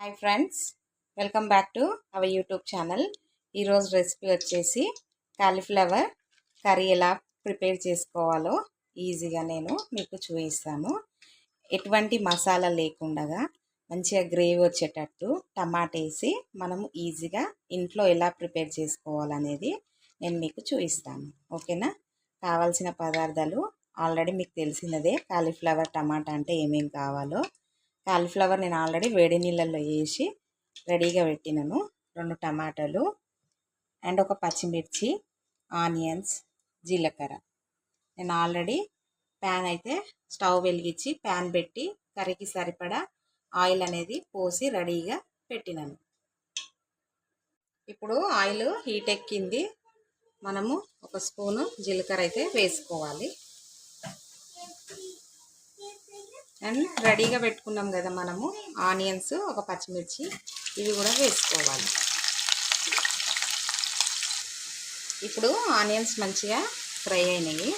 Hi friends, welcome back to our YouTube channel. ఈరోజు recipe వచ్చేసి cauliflower curry ఎలా prepare చేసుకోవాలో ఈజీగా నేను మీకు చూపిస్తాను. ఎటువంటి మసాలా లేకుండా మంచిగా గ్రేవీ వచ్చేటట్టు టమాటా వేసి మనము ఈజీగా ఇంట్లో ఎలా ప్రిపేర్ చేసుకోవాలనేది నేను మీకు చూపిస్తాను. ఓకేనా? కావాల్సిన పదార్థాలు ఆల్రెడీ మీకు తెలిసినదే. కాలీఫ్లవర్ టమాటా అంటే ఏమేమి కావాలో. కాలీఫ్లవర్ నేను ఆల్రెడీ వేడి నీళ్ళల్లో వేసి రెడీగా పెట్టినాను. 2 టమాటాలు అండ్ ఒక పచ్చిమిర్చి, ఆనియన్స్, జీలకర్ర. నేను ఆల్రెడీ ప్యాన్ అయితే స్టవ్ వెలిగించి ప్యాన్ పెట్టి కర్రీకి సరిపడా ఆయిల్ అనేది పోసి రెడీగా పెట్టినాను. ఇప్పుడు ఆయిల్ హీట్ ఎక్కింది. మనము ఒక స్పూను జీలకర్ర అయితే వేసుకోవాలి. అండ్ రెడీగా పెట్టుకున్నాం కదా మనము ఆనియన్స్, ఒక పచ్చిమిర్చి, ఇవి కూడా వేసుకోవాలి. ఇప్పుడు ఆనియన్స్ మంచిగా ఫ్రై అయినాయి.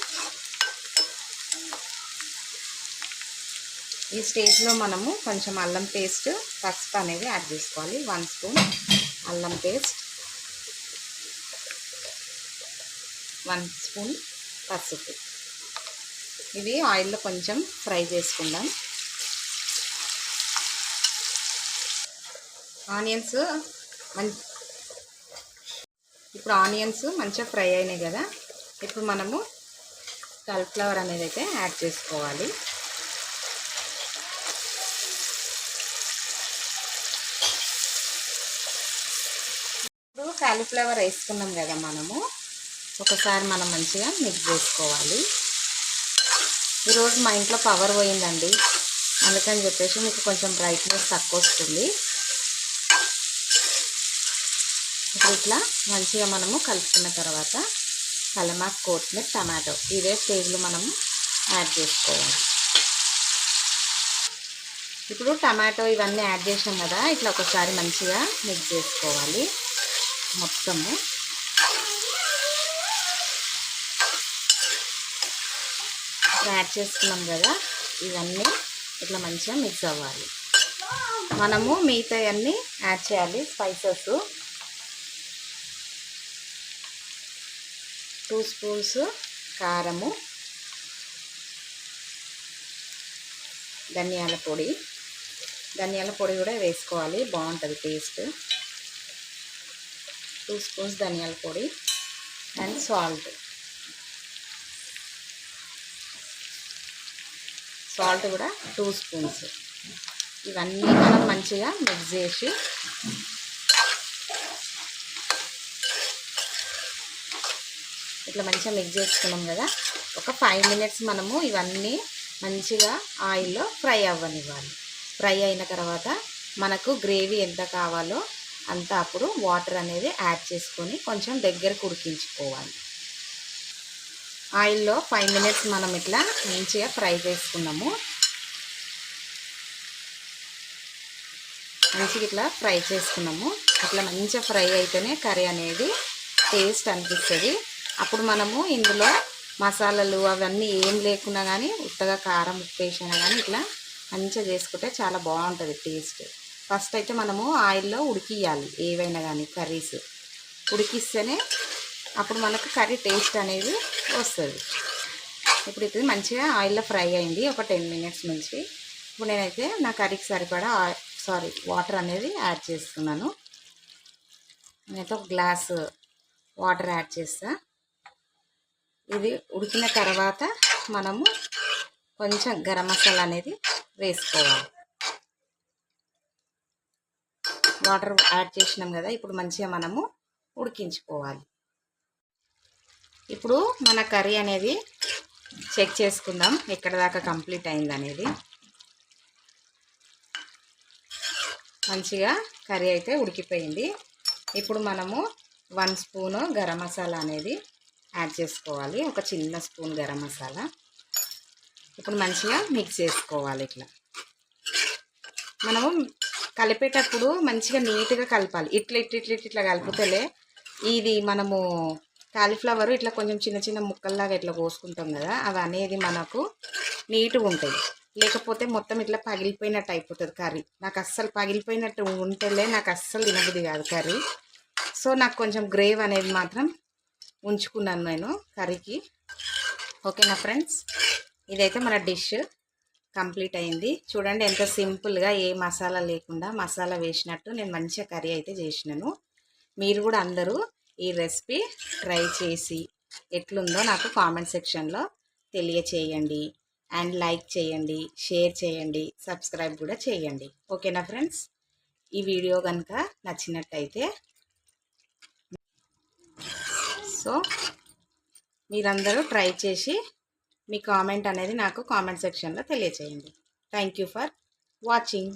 ఈ స్టేజ్లో మనము కొంచెం అల్లం పేస్ట్, పసుపు అనేది యాడ్ చేసుకోవాలి. 1 స్పూన్ అల్లం పేస్ట్, 1 స్పూన్ పసుపు. ఇవి ఆయిల్లో కొంచెం ఫ్రై చేసుకుందాం. ఇప్పుడు ఆనియన్స్ మంచిగా ఫ్రై అయినాయి కదా. ఇప్పుడు మనము కాలీఫ్లవర్ అనేది అయితే యాడ్ చేసుకోవాలి. ఇప్పుడు కాలీఫ్లవర్ వేసుకున్నాం కదా మనము, ఒకసారి మనం మంచిగా మిక్స్ చేసుకోవాలి. ఈరోజు మా ఇంట్లో పవర్ పోయిందండి, అందుకని చెప్పేసి మీకు కొంచెం బ్రైట్నెస్ తక్కువ వస్తుంది. ఇప్పుడు ఇట్లా మంచిగా మనము కలుపుకున్న తర్వాత కలమాక్, కొత్తిమీర, టమాటో ఇదే స్టేజ్లో మనము యాడ్ చేసుకోవాలి. ఇప్పుడు టమాటో ఇవన్నీ యాడ్ చేసాం కదా, ఇట్లా ఒకసారి మంచిగా మిక్స్ చేసుకోవాలి మొత్తము. యాడ్ చేసుకున్నాం కదా, ఇవన్నీ ఇట్లా మంచిగా మిక్స్ అవ్వాలి. మనము మిగతా అన్నీ యాడ్ చేయాలి. స్పైసెస్ 2 స్పూన్స్ కారము, ధనియాల పొడి కూడా వేసుకోవాలి, బాగుంటుంది టేస్ట్. 2 స్పూన్స్ ధనియాల పొడి అండ్ సాల్ట్ కూడా 2 స్పూన్స్. ఇవన్నీ మనం మంచిగా మిక్స్ చేసి ఇట్లా మంచిగా మిక్స్ చేసుకున్నాం కదా, ఒక 5 మినిట్స్ మనము ఇవన్నీ మంచిగా ఆయిల్లో ఫ్రై అవ్వనివ్వాలి. ఫ్రై అయిన తర్వాత మనకు గ్రేవీ ఎంత కావాలో అంత అప్పుడు వాటర్ అనేది యాడ్ చేసుకొని కొంచెం దగ్గరకు ఉడికించుకోవాలి. ఆయిల్లో 5 మినిట్స్ మనం ఇట్లా మంచిగా ఫ్రై చేసుకున్నాము. మంచిగా ఇట్లా ఫ్రై చేసుకున్నాము. ఇట్లా మంచిగా ఫ్రై అయితేనే కర్రీ అనేది టేస్ట్ అనిపిస్తుంది. అప్పుడు మనము ఇందులో మసాలాలు అవన్నీ ఏం లేకున్నా కానీ ఉత్తగా కారం, ఉప్పు వేసినా కానీ ఇట్లా మంచిగా చేసుకుంటే చాలా బాగుంటుంది టేస్ట్. ఫస్ట్ అయితే మనము ఆయిల్లో ఉడికియాలి. ఏవైనా కానీ కర్రీస్ ఉడికిస్తేనే అప్పుడు మనకు కర్రీ టేస్ట్ అనేది వస్తుంది. ఇప్పుడు ఇది మంచిగా ఆయిల్లో ఫ్రై అయింది ఒక 10 మినిట్స్ నుంచి. ఇప్పుడు నేనైతే నా కర్రీకి సరిపడా వాటర్ అనేది యాడ్ చేస్తున్నాను. నేనైతే ఒక గ్లాస్ వాటర్ యాడ్ చేస్తా. ఇది ఉడికిన తర్వాత మనము కొంచెం గరం మసాలా అనేది వేసుకోవాలి. వాటర్ యాడ్ చేసినాం కదా, ఇప్పుడు మంచిగా మనము ఉడికించుకోవాలి. ఇప్పుడు మన కర్రీ అనేది చెక్ చేసుకుందాం ఎక్కడ దాకా కంప్లీట్ అయింది అనేది. మంచిగా కర్రీ అయితే ఉడికిపోయింది. ఇప్పుడు మనము 1 స్పూను గరం మసాలా అనేది యాడ్ చేసుకోవాలి, ఒక చిన్న స్పూన్ గరం మసాలా. ఇప్పుడు మంచిగా మిక్స్ చేసుకోవాలి. ఇట్లా మనము కలిపేటప్పుడు మంచిగా నీట్గా కలపాలి. ఇట్లా కలిపితేలే ఇది మనము కాలీఫ్లవర్ ఇట్లా కొంచెం చిన్న చిన్న ముక్కల్లాగా ఇట్లా కోసుకుంటాం కదా, అవి అనేది మనకు నీట్గా ఉంటాయి. లేకపోతే మొత్తం ఇట్లా పగిలిపోయినట్టు అయిపోతుంది కర్రీ. నాకు అస్సలు పగిలిపోయినట్టు ఉంటేలే నాకు అస్సలు తినబుద్ధి కాదు కర్రీ. సో నాకు కొంచెం గ్రేవ్ అనేది మాత్రం ఉంచుకున్నాను నేను కర్రీకి. ఓకేనా ఫ్రెండ్స్, ఇదైతే మన డిష్ కంప్లీట్ అయింది. చూడండి ఎంత సింపుల్గా ఏ మసాలా లేకుండా మసాలా వేసినట్టు నేను మంచిగా కర్రీ అయితే చేసినాను. మీరు కూడా అందరూ ఈ రెసిపీ ట్రై చేసి ఎట్లుందో నాకు కామెంట్ సెక్షన్లో తెలియచేయండి. అండ్ లైక్ చేయండి, షేర్ చేయండి, సబ్స్క్రైబ్ కూడా చేయండి. ఓకేనా ఫ్రెండ్స్, ఈ వీడియో కనుక నచ్చినట్టయితే సో మీరందరూ ట్రై చేసి మీ కామెంట్ అనేది నాకు కామెంట్ సెక్షన్లో తెలియచేయండి. Thank you for watching.